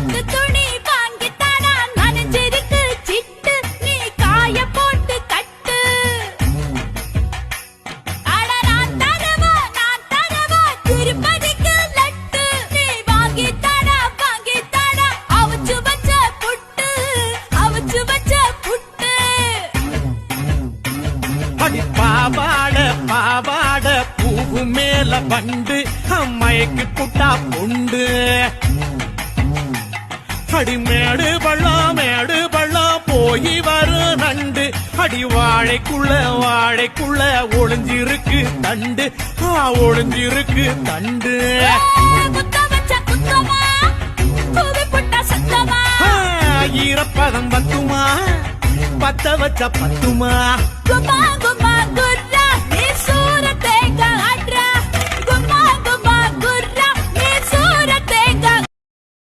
பட்டு துணி வாங்கி தரா நனைஞ்சிருக்கு சிட்டு நீ காய போட்டு கட்டு அட நான் தரவா திருப்பதிக்கு லட்டு நீ வாங்கி தரா அவிச்சு வச்ச புட்டு அடி பாவாட பாவாட பூவு மேல பண்டு அம்மைக்கு புட்டா பொண்டு அடி மேடு பள்ளம் போய் வரும் நண்டு அடி வாழைக்குள்ள ஒளிஞ்சிருக்கு தண்டு ஒளிஞ்சிருக்கு தண்டு குத்த வச்ச குத்தமா பூவி புட்டா சத்தமா ஈரப்பதம் பத்துமா பத்த வச்ச பத்துமா குமா குமா குட்